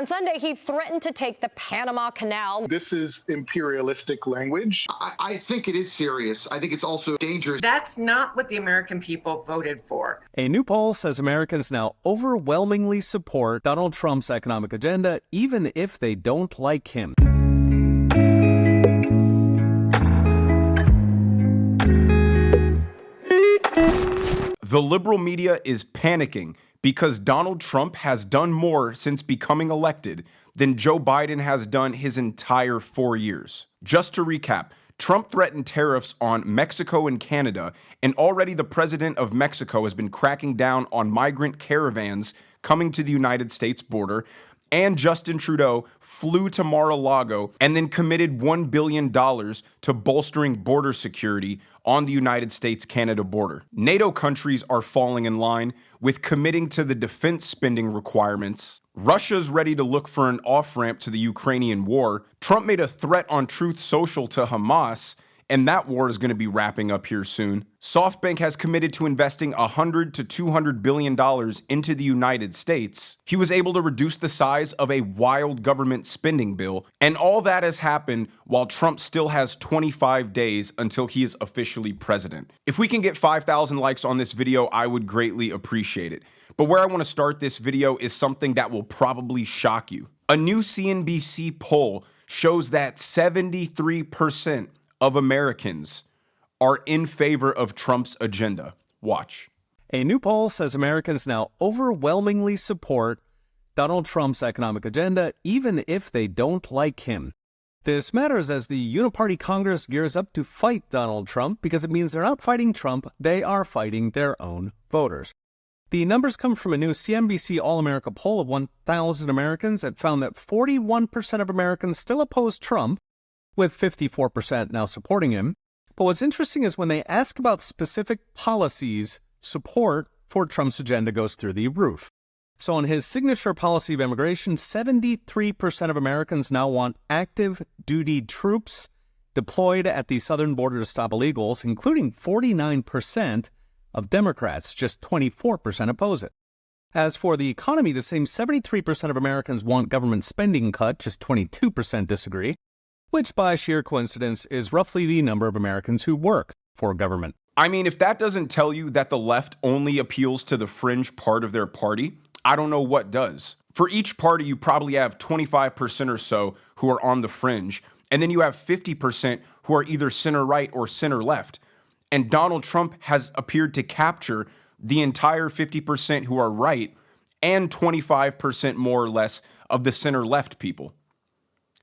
On Sunday, he threatened to take the Panama Canal. This is imperialistic language. I think it is serious. I think it's also dangerous. That's not what the American people voted for. A new poll says Americans now overwhelmingly support Donald Trump's economic agenda, even if they don't like him. The liberal media is panicking because Donald Trump has done more since becoming elected than Joe Biden has done his entire 4 years. Just to recap, Trump threatened tariffs on Mexico and Canada, and already the president of Mexico has been cracking down on migrant caravans coming to the United States border, and Justin Trudeau flew to Mar-a-Lago and then committed $1 billion to bolstering border security on the United States-Canada border. NATO countries are falling in line with committing to the defense spending requirements. Russia's ready to look for an off-ramp to the Ukrainian war. Trump made a threat on Truth Social to Hamas, and that war is going to be wrapping up here soon. SoftBank has committed to investing $100 to $200 billion into the United States. He was able to reduce the size of a wild government spending bill, and all that has happened while Trump still has 25 days until he is officially president. If we can get 5,000 likes on this video, I would greatly appreciate it. But where I want to start this video is something that will probably shock you. A new CNBC poll shows that 73% of Americans are in favor of Trump's agenda. Watch. A new poll says Americans now overwhelmingly support Donald Trump's economic agenda, even if they don't like him. This matters as the Uniparty Congress gears up to fight Donald Trump because it means they're not fighting Trump, they are fighting their own voters. The numbers come from a new CNBC All-America poll of 1,000 Americans that found that 41% of Americans still oppose Trump, with 54% now supporting him. But what's interesting is when they ask about specific policies, support for Trump's agenda goes through the roof. So on his signature policy of immigration, 73% of Americans now want active duty troops deployed at the southern border to stop illegals, including 49% of Democrats. Just 24% oppose it. As for the economy, the same 73% of Americans want government spending cut, just 22% disagree, which by sheer coincidence is roughly the number of Americans who work for government. I mean, if that doesn't tell you that the left only appeals to the fringe part of their party, I don't know what does. For each party, you probably have 25% or so who are on the fringe, and then you have 50% who are either center-right or center-left. And Donald Trump has appeared to capture the entire 50% who are right and 25% more or less of the center-left people,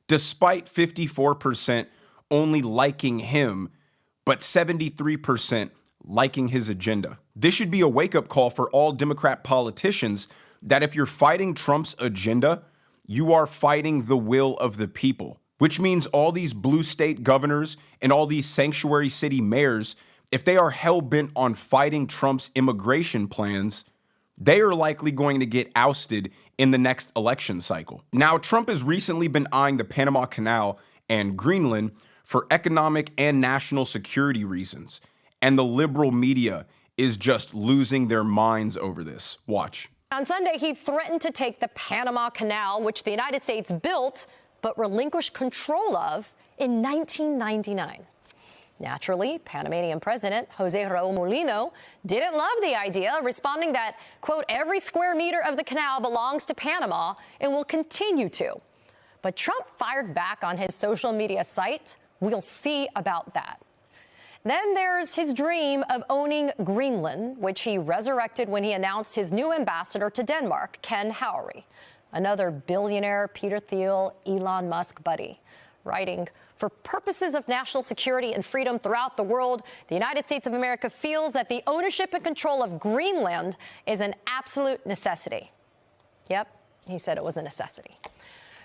despite 54% only liking him, but 73% liking his agenda. This should be a wake-up call for all Democrat politicians that if you're fighting Trump's agenda, you are fighting the will of the people, which means all these blue state governors and all these sanctuary city mayors, if they are hell-bent on fighting Trump's immigration plans, they are likely going to get ousted in the next election cycle. Now, Trump has recently been eyeing the Panama Canal and Greenland for economic and national security reasons, and the liberal media is just losing their minds over this. Watch. On Sunday, he threatened to take the Panama Canal, which the United States built but relinquished control of in 1999. Naturally, Panamanian President Jose Raul Mulino didn't love the idea, responding that, quote, every square meter of the canal belongs to Panama and will continue to. But Trump fired back on his social media site. We'll see about that. Then there's his dream of owning Greenland, which he resurrected when he announced his new ambassador to Denmark, Ken Haury, another billionaire Peter Thiel, Elon Musk buddy, writing, for purposes of national security and freedom throughout the world, the United States of America feels that the ownership and control of Greenland is an absolute necessity. Yep, he said it was a necessity.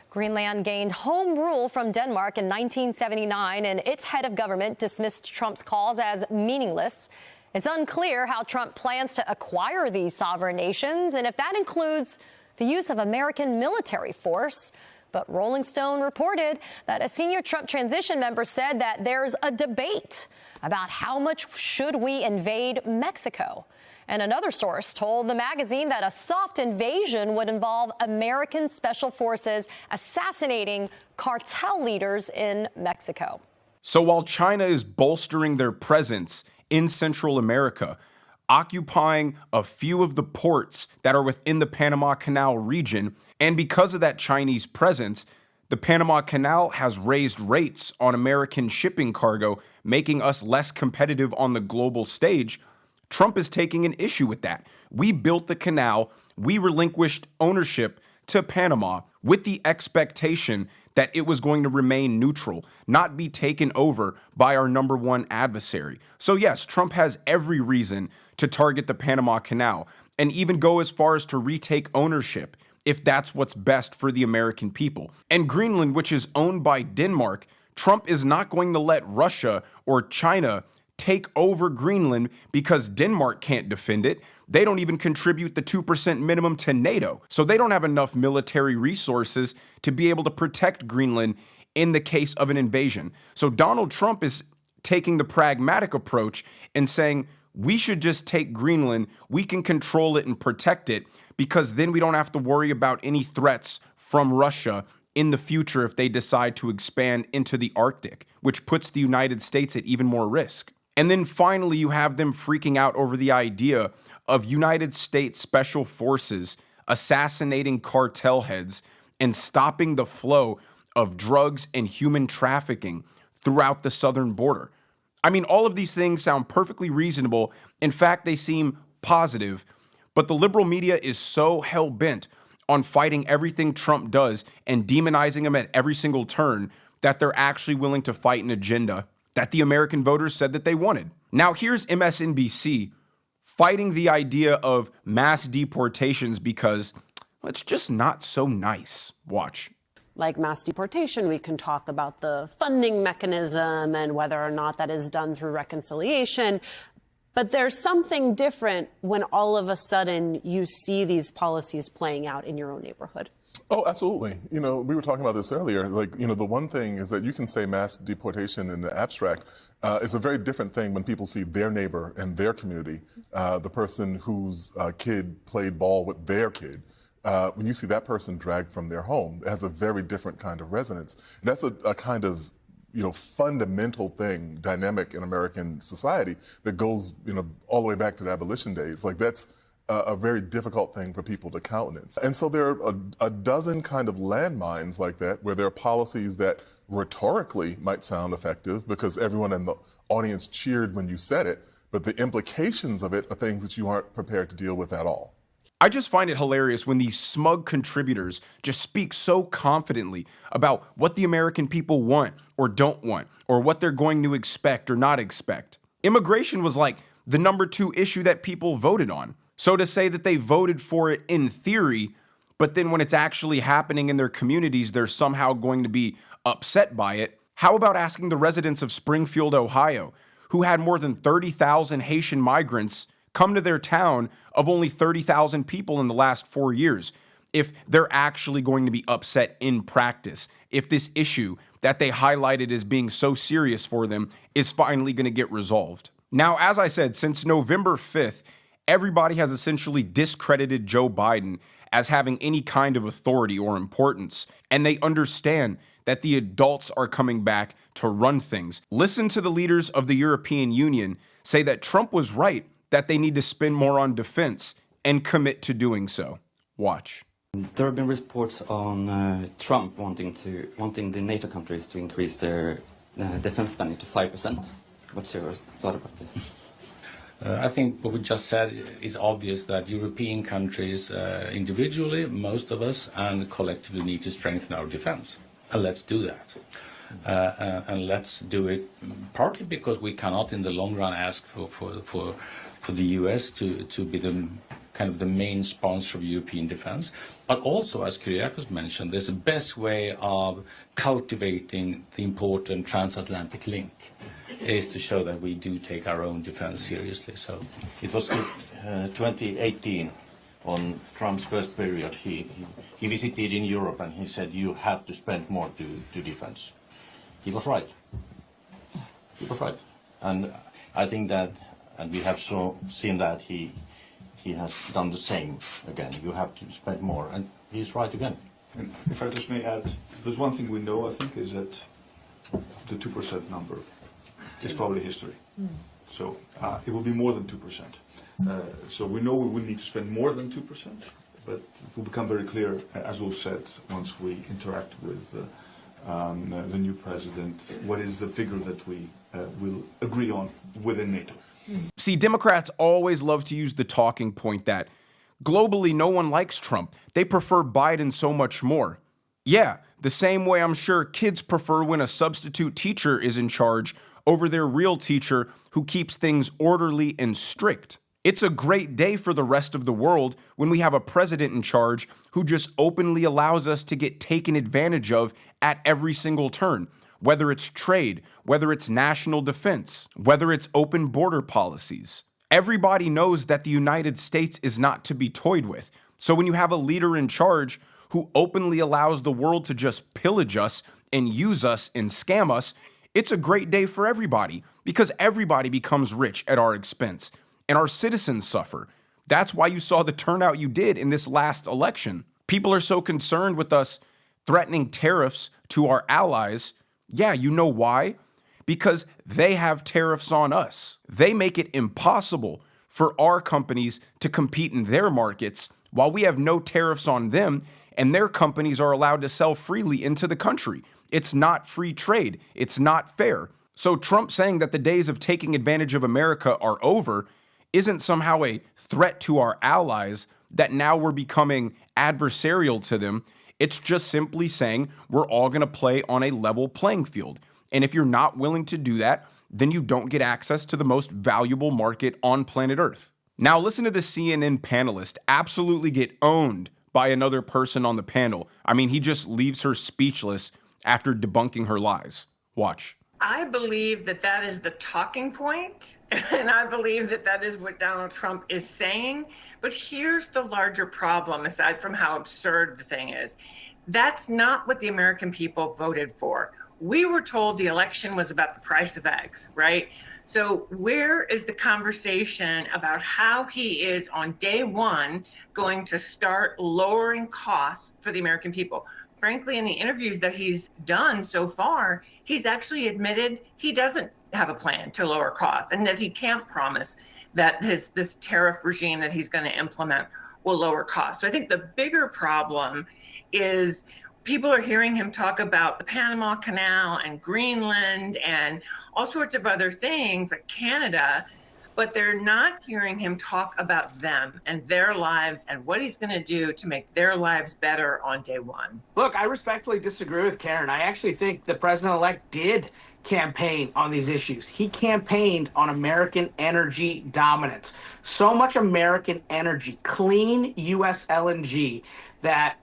Greenland gained home rule from Denmark in 1979, and its head of government dismissed Trump's calls as meaningless. It's unclear how Trump plans to acquire these sovereign nations, and if that includes the use of American military force. But Rolling Stone reported that a senior Trump transition member said that there's a debate about how much should we invade Mexico. And another source told the magazine that a soft invasion would involve American special forces assassinating cartel leaders in Mexico. So while China is bolstering their presence in Central America, occupying a few of the ports that are within the Panama Canal region, and because of that Chinese presence, the Panama Canal has raised rates on American shipping cargo, making us less competitive on the global stage. Trump is taking an issue with that. We built the canal, we relinquished ownership to Panama with the expectation that it was going to remain neutral, not be taken over by our number one adversary. So yes, Trump has every reason to target the Panama Canal and even go as far as to retake ownership if that's what's best for the American people. And Greenland, which is owned by Denmark, Trump is not going to let Russia or China take over Greenland because Denmark can't defend it. They don't even contribute the 2% minimum to NATO. So they don't have enough military resources to be able to protect Greenland in the case of an invasion. So Donald Trump is taking the pragmatic approach and saying, we should just take Greenland, we can control it and protect it, because then we don't have to worry about any threats from Russia in the future if they decide to expand into the Arctic, which puts the United States at even more risk. And then finally, you have them freaking out over the idea of United States Special Forces assassinating cartel heads and stopping the flow of drugs and human trafficking throughout the southern border. I mean, all of these things sound perfectly reasonable. In fact, they seem positive, but the liberal media is so hell-bent on fighting everything Trump does and demonizing him at every single turn that they're actually willing to fight an agenda that the American voters said that they wanted. Now, here's MSNBC fighting the idea of mass deportations because it's just not so nice. Watch. Like mass deportation, we can talk about the funding mechanism and whether or not that is done through reconciliation. But there's something different when all of a sudden you see these policies playing out in your own neighborhood. Oh, absolutely. You know, we were talking about this earlier. Like, you know, the one thing is that you can say mass deportation in the abstract is a very different thing when people see their neighbor and their community, the person whose kid played ball with their kid. When you see that person dragged from their home, it has a very different kind of resonance. And that's a kind of, you know, fundamental thing, dynamic in American society that goes, you know, all the way back to the abolition days. Like, that's a very difficult thing for people to countenance. And so there are a dozen kind of landmines like that where there are policies that rhetorically might sound effective because everyone in the audience cheered when you said it, but the implications of it are things that you aren't prepared to deal with at all. I just find it hilarious when these smug contributors just speak so confidently about what the American people want or don't want, or what they're going to expect or not expect. Immigration was like the number 2 issue that people voted on. So to say that they voted for it in theory, but then when it's actually happening in their communities, they're somehow going to be upset by it. How about asking the residents of Springfield, Ohio, who had more than 30,000 Haitian migrants come to their town of only 30,000 people in the last 4 years, if they're actually going to be upset in practice, if this issue that they highlighted as being so serious for them is finally going to get resolved. Now, as I said, since November 5th, everybody has essentially discredited Joe Biden as having any kind of authority or importance, and they understand that the adults are coming back to run things. Listen to the leaders of the European Union say that Trump was right, that they need to spend more on defense and commit to doing so. Watch. There have been reports on Trump wanting the NATO countries to increase their defense spending to 5%. What's your thought about this? I think what we just said is obvious that European countries individually, most of us, and collectively need to strengthen our defense. And let's do that. And let's do it partly because we cannot in the long run ask for the US to be the kind of the main sponsor of European defense. But also, as Kyriakos mentioned, there's the best way of cultivating the important transatlantic link is to show that we do take our own defense seriously. So it was 2018 on Trump's first period. He visited in Europe and he said you have to spend more to defense. He was right. He was right. And I think that, and we have seen that he he has done the same again. You have to spend more, and he's right again. And if I just may add, there's one thing we know, I think, is that the 2% number is probably history. So it will be more than 2%. So we know we will need to spend more than 2%, but it will become very clear, as we've said, once we interact with the new president, what is the figure that we will agree on within NATO. See, Democrats always love to use the talking point that globally no one likes Trump. They prefer Biden so much more. Yeah, the same way I'm sure kids prefer when a substitute teacher is in charge over their real teacher who keeps things orderly and strict. It's a great day for the rest of the world when we have a president in charge who just openly allows us to get taken advantage of at every single turn, whether it's trade, whether it's national defense, whether it's open border policies. Everybody knows that the United States is not to be toyed with. So when you have a leader in charge who openly allows the world to just pillage us and use us and scam us, it's a great day for everybody because everybody becomes rich at our expense and our citizens suffer. That's why you saw the turnout you did in this last election. People are so concerned with us threatening tariffs to our allies. Yeah, you know why? Because they have tariffs on us. They make it impossible for our companies to compete in their markets while we have no tariffs on them and their companies are allowed to sell freely into the country. It's not free trade. It's not fair. So Trump saying that the days of taking advantage of America are over isn't somehow a threat to our allies that now we're becoming adversarial to them. It's just simply saying we're all going to play on a level playing field. And if you're not willing to do that, then you don't get access to the most valuable market on planet Earth. Now listen to the CNN panelist absolutely get owned by another person on the panel. I mean, he just leaves her speechless after debunking her lies. Watch. I believe that that is the talking point, and I believe that that is what Donald Trump is saying. But here's the larger problem, aside from how absurd the thing is. That's not what the American people voted for. We were told the election was about the price of eggs, right? So where is the conversation about how he is on day one going to start lowering costs for the American people? Frankly, in the interviews that he's done so far, he's actually admitted he doesn't have a plan to lower costs and that he can't promise that this tariff regime that he's going to implement will lower costs. So I think the bigger problem is people are hearing him talk about the Panama Canal and Greenland and all sorts of other things like Canada, but they're not hearing him talk about them and their lives and what he's going to do to make their lives better on day one. Look, I respectfully disagree with Karen. I actually think the president-elect did campaign on these issues. He campaigned on American energy dominance. So much American energy, clean U.S. LNG that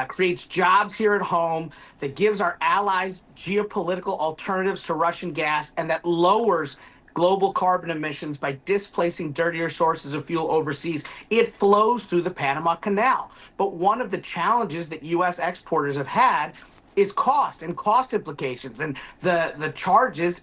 creates jobs here at home, that gives our allies geopolitical alternatives to Russian gas, and that lowers global carbon emissions by displacing dirtier sources of fuel overseas. It flows through the Panama Canal. But one of the challenges that U.S. exporters have had is cost and cost implications. And the charges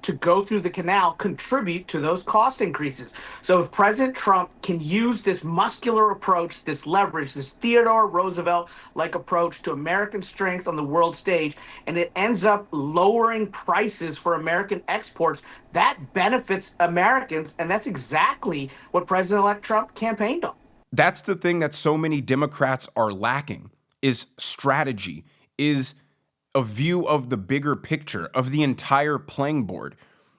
to go through the canal contribute to those cost increases. So if President Trump can use this muscular approach, this leverage, this Theodore Roosevelt-like approach to American strength on the world stage, and it ends up lowering prices for American exports, that benefits Americans, and that's exactly what President-elect Trump campaigned on. That's the thing that so many Democrats are lacking, is strategy, is a view of the bigger picture, of the entire playing board.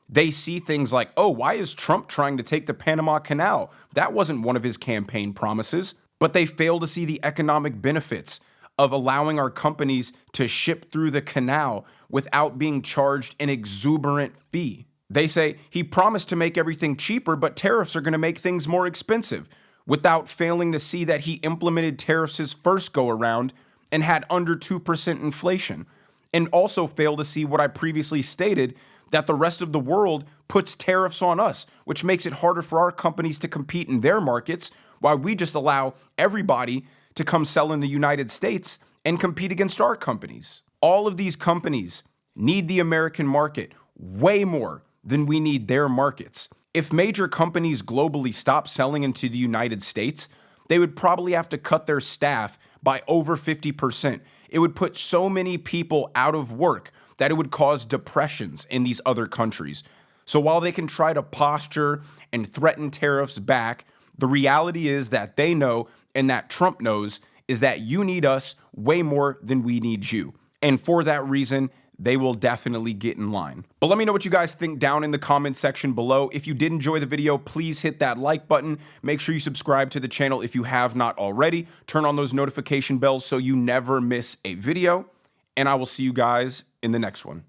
They see things like, oh, why is Trump trying to take the Panama Canal? That wasn't one of his campaign promises. But they fail to see the economic benefits of allowing our companies to ship through the canal without being charged an exuberant fee. They say he promised to make everything cheaper, but tariffs are going to make things more expensive, without failing to see that he implemented tariffs his first go around and had under 2% inflation. And also fail to see what I previously stated, that the rest of the world puts tariffs on us, which makes it harder for our companies to compete in their markets, while we just allow everybody to come sell in the United States and compete against our companies. All of these companies need the American market way more than we need their markets. If major companies globally stop selling into the United States, they would probably have to cut their staff by over 50%. It would put so many people out of work that it would cause depressions in these other countries. So while they can try to posture and threaten tariffs back, the reality is that they know, and that Trump knows, is that you need us way more than we need you. And for that reason, they will definitely get in line. But let me know what you guys think down in the comment section below. If you did enjoy the video, please hit that like button. Make sure you subscribe to the channel if you have not already. Turn on those notification bells so you never miss a video. And I will see you guys in the next one.